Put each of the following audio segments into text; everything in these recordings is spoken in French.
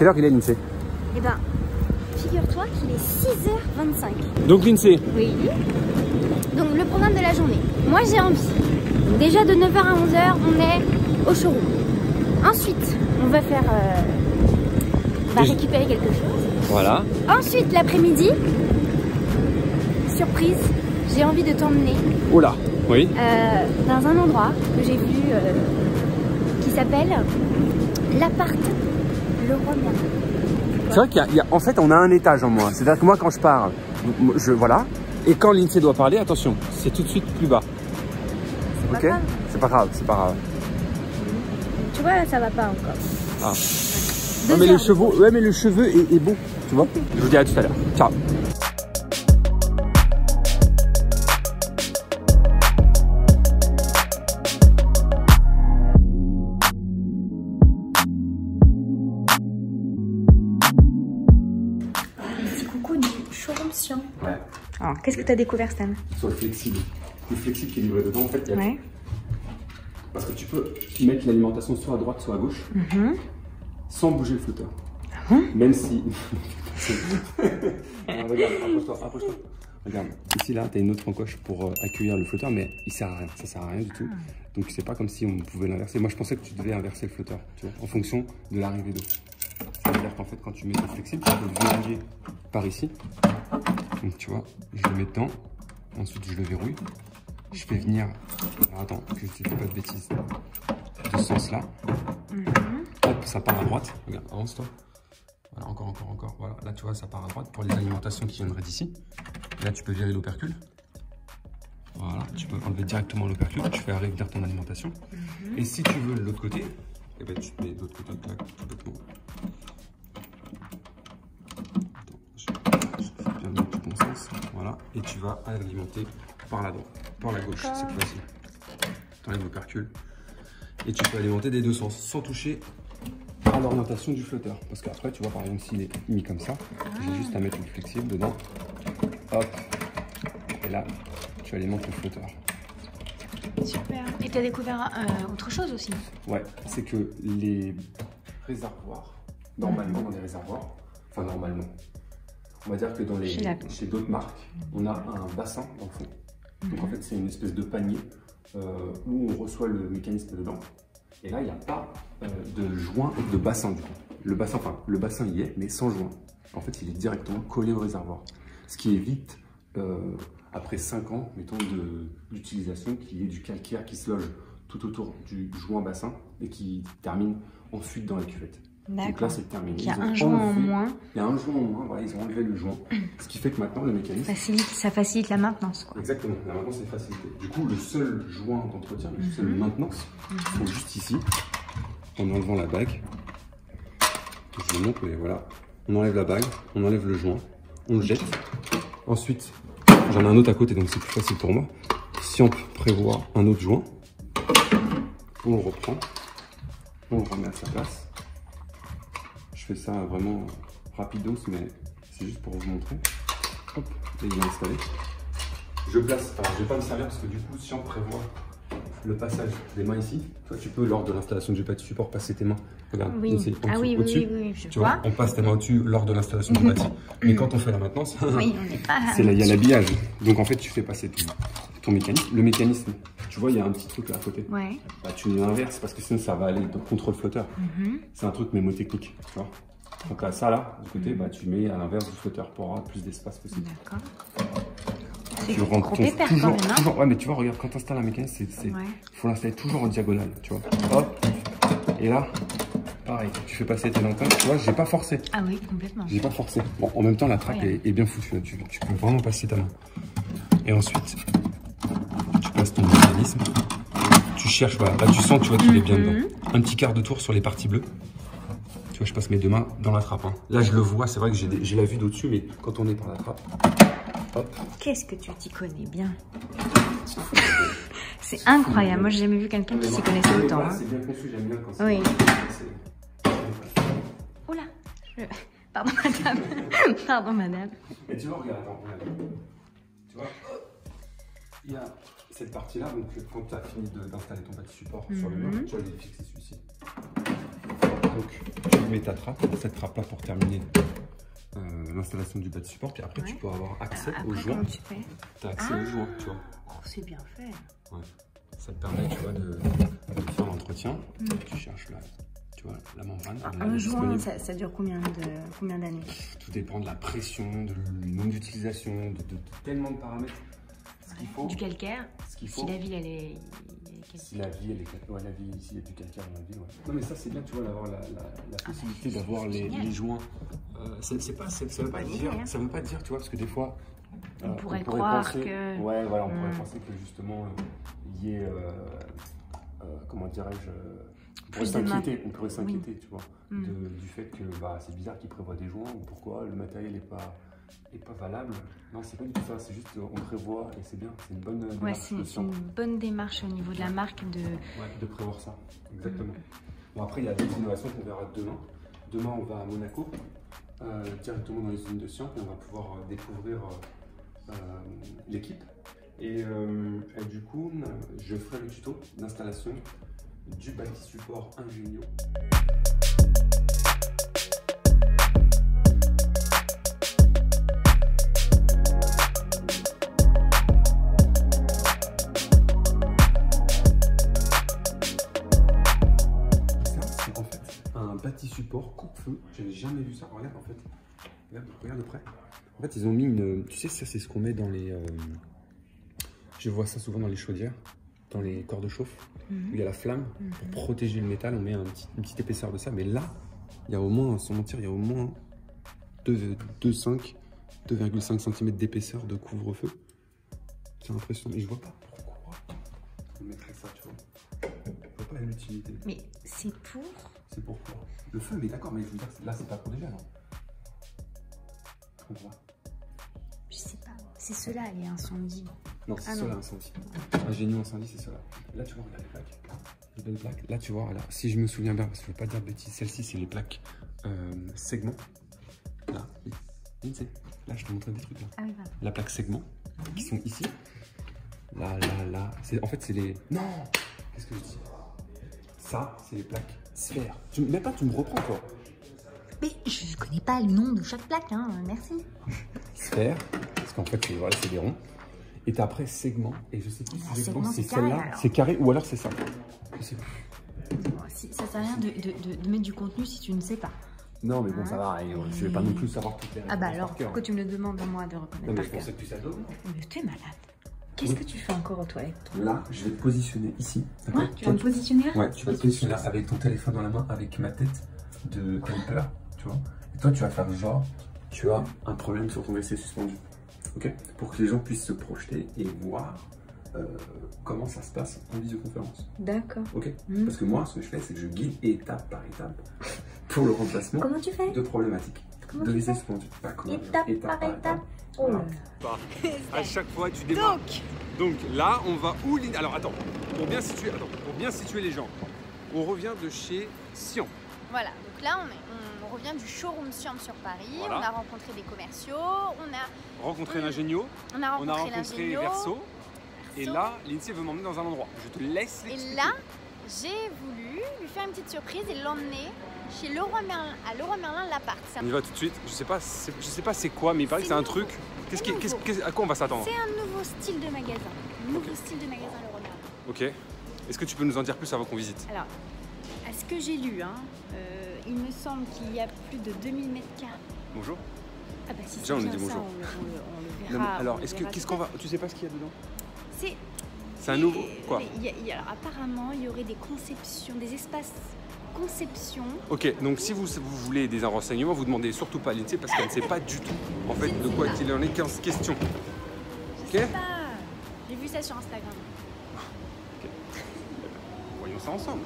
Quelle heure il est, l'INSEE? Eh ben, figure-toi qu'il est 6h25. Donc l'INSEE. Oui. Donc le programme de la journée. Moi j'ai envie. Déjà de 9h à 11h, on est au showroom. Ensuite, on va faire... on va récupérer quelque chose. Voilà. Ensuite, l'après-midi, surprise, j'ai envie de t'emmener. Oh là. Oui. Dans un endroit que j'ai vu qui s'appelle l'appart Leroy Merlin. C'est vrai qu'il y a, en fait, on a un étage en moins. C'est-à-dire que moi, quand je parle, voilà. Et quand l'INSEE doit parler, attention, c'est tout de suite plus bas. Ok? C'est pas grave, c'est pas grave. Tu vois, là, ça va pas encore. Ah. Ouais, mais, le cheveu est beau, tu vois? Je vous dis à tout à l'heure. Ciao. Ouais. Alors, qu'est-ce que tu as découvert, Stan? Soit flexible. Le flexible qui est livré dedans, en fait, il y a... Ouais. Parce que tu peux mettre l'alimentation soit à droite, soit à gauche, sans bouger le flotteur. Même si... Alors, regarde, approche-toi. Regarde, ici, là, tu as une autre encoche pour accueillir le flotteur, mais il sert à rien. Ça sert à rien du tout. Donc, c'est pas comme si on pouvait l'inverser. Moi, je pensais que tu devais inverser le flotteur, tu vois, en fonction de l'arrivée d'eau. Ça veut dire qu'en fait, quand tu mets ton flexible, tu peux le verrouiller par ici. Donc tu vois, je le mets dedans, ensuite je le verrouille, je fais venir, alors attends, que je ne dis pas de bêtises, de ce sens-là, hop, ça part à droite, regarde, avance-toi, voilà, encore, voilà, là tu vois, ça part à droite pour les alimentations qui viendraient d'ici, là tu peux virer l'opercule, voilà, tu peux enlever directement l'opercule, tu fais revenir ton alimentation, et si tu veux de l'autre côté, eh ben, tu te mets de l'autre côté, tout bêtement. Voilà, et tu vas alimenter par la droite, par la gauche cette fois-ci. Tu enlèves l'opercule et tu peux alimenter des deux sens sans toucher à l'orientation du flotteur. Parce qu'après, tu vois, par exemple, s'il est mis comme ça, j'ai juste à mettre une flexible dedans. Hop, et là, tu alimentes le flotteur. Super. Et tu as découvert autre chose aussi? Ouais, c'est que les réservoirs, normalement dans les réservoirs, enfin normalement, on va dire que chez d'autres marques, on a un bassin dans le fond. Donc en fait, c'est une espèce de panier où on reçoit le mécanisme dedans. Et là, il n'y a pas de joint et de bassin du coup. Le bassin y est, mais sans joint. En fait, il est directement collé au réservoir. Ce qui évite, après 5 ans, mettons, d'utilisation, qu'il y ait du calcaire qui se loge tout autour du joint bassin et qui termine en fuite dans la cuvette. Donc là, c'est terminé. Il y a un joint en moins. Il y a un joint en moins, voilà, ils ont enlevé le joint. Ce qui fait que maintenant, le mécanisme... Ça facilite la maintenance, quoi. Exactement, la maintenance est facilitée. Du coup, le seul joint d'entretien, le seul maintenance, c'est juste ici, en enlevant la bague. Je vous montre, mais voilà. On enlève la bague, on enlève le joint, on le jette. Ensuite, j'en ai un autre à côté, donc c'est plus facile pour moi. Si on prévoit un autre joint, on le reprend, on le remet à sa place. Je fais ça vraiment rapidos, mais c'est juste pour vous montrer. Hop, et il est installé. Je place, alors je vais pas me servir parce que du coup, si on prévoit le passage des mains ici, toi tu peux lors de l'installation du bâti support passer tes mains. Regarde, ici, au-dessus. Tu vois, on passe tes mains au-dessus lors de l'installation du bâti. Mais quand on fait la maintenance, il y a l'habillage. Donc en fait, tu fais passer ton mécanisme. Le mécanisme, tu vois, il y a un petit truc là à côté. Ouais. Bah, tu l'inverses parce que sinon ça va aller contre le flotteur. C'est un truc mémotechnique, tu vois. Donc à ça là, du côté, bah, tu mets à l'inverse du flotteur pour avoir plus d'espace possible. D'accord. Tu rentres toujours, ouais, mais tu vois, regarde, quand tu installes un mécanisme, il faut l'installer toujours en diagonale, tu vois. Hop, et là, pareil, tu fais passer tes lanternes, tu vois, j'ai pas forcé. Ah oui, complètement. J'ai pas forcé. Bon, en même temps, la trappe est bien foutue, tu peux vraiment passer ta main. Et ensuite, tu passes ton mécanisme, tu cherches, voilà, là tu sens, tu vois, qu'il est bien dedans. Un petit quart de tour sur les parties bleues. Tu vois, je passe mes deux mains dans la trappe. Hein. Là, je le vois, c'est vrai que j'ai la vue d'au-dessus, mais quand on est par la trappe, hop. Qu'est-ce que tu t'y connais bien. C'est incroyable. Moi, j'ai jamais vu quelqu'un qui s'y connaissait autant. C'est bien conçu, j'aime bien quand c'est... Oui. Oh là. Pardon, madame. Pardon, madame. Et tu vois, regarde, attends, tu vois, il y a cette partie-là, donc quand tu as fini d'installer ton bâti support sur le mur, tu vas aller fixer celui-ci. Donc tu mets ta trappe, cette trappe là pour terminer l'installation du bas de support, puis après tu peux avoir accès aux joints. Tu as accès aux joints, tu vois. Oh, c'est bien fait. Ouais. Ça te permet, tu vois, de faire l'entretien. Tu cherches tu vois, la membrane. Un joint, ça dure combien d'années? Tout dépend de la pression, du nombre d'utilisation, de tellement de paramètres. Ce qu'il faut. Du calcaire. Ce qu'il faut. Si la ville elle est. Si la ville elle est. Ouais, la ville, ici il y a du calcaire dans la ville. Ouais. Non mais ça c'est bien, tu vois, d'avoir la possibilité d'avoir les joints. Ça veut pas dire, tu vois, parce que des fois. On pourrait croire penser, que. Ouais, voilà, on pourrait penser que justement il y ait. Comment dirais-je. On pourrait s'inquiéter, tu vois, du fait que c'est bizarre qu'ils prévoient des joints ou pourquoi le matériel n'est pas valable. Non, c'est pas du tout ça, c'est juste on prévoit et c'est bien, c'est une bonne démarche. Ouais, c'est une bonne démarche au niveau de la marque de prévoir ça, exactement. Bon, après, il y a des innovations qu'on verra demain. Demain, on va à Monaco, directement dans les usines de Siam, et on va pouvoir découvrir l'équipe. Et du coup, je ferai le tuto d'installation du bâti support Ingenio. Ça, c'est en fait un bâti support coupe-feu. J'avais jamais vu ça. Regarde en fait. Regarde de près. En fait, ils ont mis une. Tu sais, ça, c'est ce qu'on met dans les. Je vois ça souvent dans les chaudières, dans les corps de chauffe, où il y a la flamme. Pour protéger le métal, on met une petite épaisseur de ça. Mais là, il y a au moins, sans mentir, il y a au moins 2,5 cm d'épaisseur de couvre-feu. C'est impressionnant. Mais je vois pas pourquoi on mettrait ça, tu vois. Je vois pas l'utilité. Mais c'est pour. C'est pourquoi le feu, mais d'accord, mais je veux dire, là, c'est pas protégé, non? Je comprends pas. Je sais pas. C'est cela, les incendies. Non, c'est cela, incendie. Ingenio incendie, c'est cela. Là, tu vois, regarde les plaques. Les belles plaques. Là, tu vois, là, si je me souviens bien, parce que je ne veux pas dire de bêtises, celle-ci, c'est les plaques segment. Là, là, je te montre des trucs là. Ah oui, voilà. La plaque segment, qui sont ici. Là. En fait, c'est les. Non! Qu'est-ce que je dis? Ça, c'est les plaques sphères. Même pas, tu me reprends, toi. Mais je connais pas le nom de chaque plaque, hein, merci. Sphère, parce qu'en fait, voilà, c'est des ronds. Et t'as après segment, et je sais plus si je pense que c'est celle-là, c'est carré, ou alors c'est ça. Je sais plus. Bon, ça sert à rien de mettre du contenu si tu ne sais pas. Non, mais bon, ça va, je vais pas non plus savoir toutes les réponses. Ah bah alors, pourquoi tu me le demandes à moi de reconnaître? Non, mais je pensais que tu savais. Mais tu es malade. Qu'est-ce que tu fais encore aux toilettes, toi? Là, je vais te positionner ici. Ouais, tu vas me positionner là? Ouais, tu vas te positionner là avec ton téléphone dans la main, avec ma tête de camper, tu vois. Et toi, tu vas faire genre, tu as un problème sur ton WC suspendu. Ok, pour que les gens puissent se projeter et voir comment ça se passe en visioconférence. D'accord. Ok. Parce que moi, ce que je fais, c'est que je guide étape par étape pour le remplacement de problématiques de WC suspendu. Étape par étape. Oh là. À chaque fois, tu démarres. Donc là, on va où? Alors attends, pour bien situer les gens, on revient de chez Siam. Voilà, donc là on revient du showroom Siam sur Paris, voilà. On a rencontré des commerciaux, on a rencontré l'Ingenio, on a rencontré Verso, et là Lindsay veut m'emmener dans un endroit. Je te laisse l'expliquer. Et là, j'ai voulu lui faire une petite surprise et l'emmener chez Leroy Merlin, à Leroy Merlin l'appart. On y va tout de suite. Je sais pas c'est quoi, mais il paraît que c'est un truc. À quoi on va s'attendre? C'est un nouveau style de magasin. Style de magasin Leroy Merlin. Ok. Est-ce que tu peux nous en dire plus avant qu'on visite? Alors, à ce que j'ai lu, il me semble qu'il y a plus de 2000 mètres carrés. Bonjour. Ah bah si déjà, on lui dit bonjour. On le verra. Non, alors, qu'est-ce qu'on va... Tu sais pas ce qu'il y a dedans? C'est un nouveau... Quoi? Alors, apparemment, il y aurait des conceptions, des espaces conception. Ok, donc si vous voulez des renseignements, vous demandez surtout pas à Lindsay parce qu'elle ne sait pas du tout en fait de quoi il en est question. Je sais pas. J'ai vu ça sur Instagram. Ok. Voyons ça ensemble.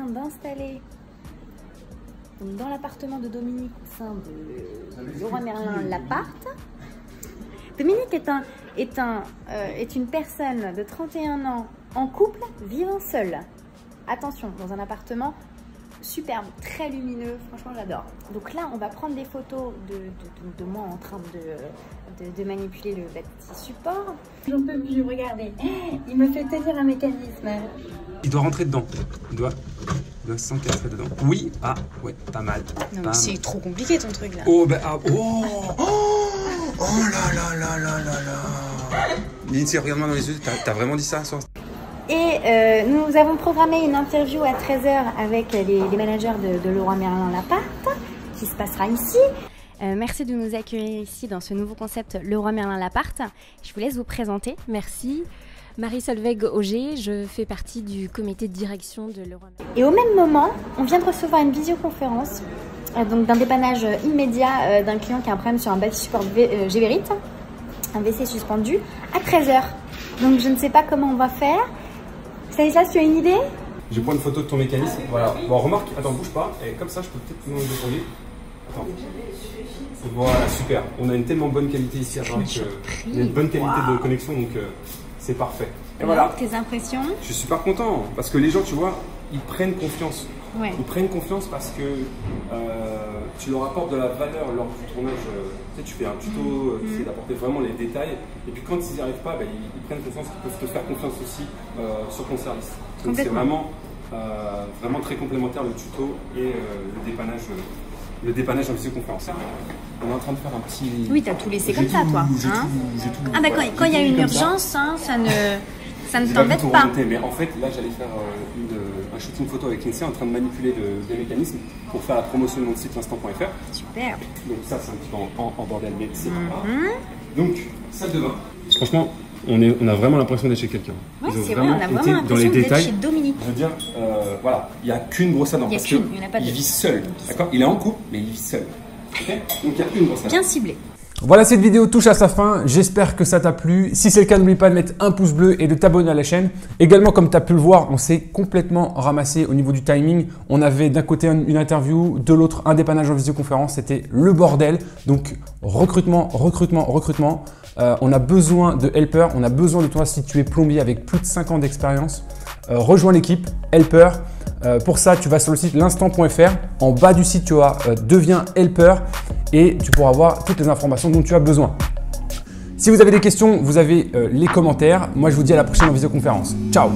D'installer dans l'appartement de Dominique au sein de Leroy Merlin l'appart. Dominique est une personne de 31 ans en couple, vivant seul. Attention, dans un appartement superbe, très lumineux, franchement j'adore. Donc là, on va prendre des photos de moi en train de manipuler le petit support. J'en peux plus, regardez, il me fait tenir un mécanisme. Il doit rentrer dedans, il doit s'encastrer dedans. Oui, ah, ouais, pas mal. Non mais c'est trop compliqué ton truc là. Oh, bah, ah, oh, oh là là là là là là. Lindsay, regarde-moi dans les yeux, t'as vraiment dit ça ce soir? Et nous avons programmé une interview à 13 h avec les managers de Leroy Merlin Lappart, qui se passera ici. Merci de nous accueillir ici dans ce nouveau concept Leroy Merlin Lappart. Je vous laisse vous présenter. Merci. Marie Solveig Auger, je fais partie du comité de direction de Leroy Merlin. Et au même moment, on vient de recevoir une visioconférence donc d'un dépannage immédiat d'un client qui a un problème sur un bâti support Géberit, un WC suspendu, à 13 h. Donc je ne sais pas comment on va faire. Stanislas, tu as une idée? Je vais prendre une photo de ton mécanisme. Voilà. Bon, remarque, attends, bouge pas. Et comme ça, je peux peut-être nous détourner. Attends. Voilà, super. On a une tellement bonne qualité ici à Paris qu'il y a une bonne qualité de connexion, donc c'est parfait. Et voilà. Tes impressions? Je suis super content parce que les gens, tu vois, ils prennent confiance. Ouais. Ils prennent confiance parce que tu leur apportes de la valeur lors du tournage. Tu sais, tu fais un tuto, tu essaies d'apporter vraiment les détails. Et puis quand ils n'y arrivent pas, ils prennent confiance qu'ils peuvent te faire confiance aussi sur ton service. Donc c'est vraiment très complémentaire le tuto et le dépannage en visioconférence. On est en train de faire un petit... Oui, tu as tout laissé comme ça, toi. Hein? Ah d'accord, quand il y a une urgence, hein, ça ne t'embête pas. Mais en fait, là, j'allais faire un shooting photo avec Lindsay en train de manipuler des mécanismes pour faire la promotion de mon site l'instant.fr. Super. Donc ça, c'est un petit peu en bordel, mais c'est pas grave. Donc, salle de bain. Franchement, on a vraiment l'impression d'être chez quelqu'un. Ouais, c'est vrai, on a vraiment l'impression d'être chez Dominique. Je veux dire, voilà, il n'y a qu'une brosse à dents. Parce qu'il vit seul, d'accord? Il est en couple, mais il vit seul. Okay, donc il n'y a qu'une brosse à dents. Bien ciblé. Voilà, cette vidéo touche à sa fin. J'espère que ça t'a plu. Si c'est le cas, n'oublie pas de mettre un pouce bleu et de t'abonner à la chaîne. Également, comme tu as pu le voir, on s'est complètement ramassé au niveau du timing. On avait d'un côté une interview, de l'autre un dépannage en visioconférence. C'était le bordel. Donc, recrutement. On a besoin de helpers. On a besoin de toi si tu es plombier avec plus de 5 ans d'expérience. Rejoins l'équipe helper. Pour ça, tu vas sur le site l'instant.fr. En bas du site, tu as deviens helper et tu pourras avoir toutes les informations dont tu as besoin. Si vous avez des questions, vous avez les commentaires. Moi, je vous dis à la prochaine en visioconférence. Ciao!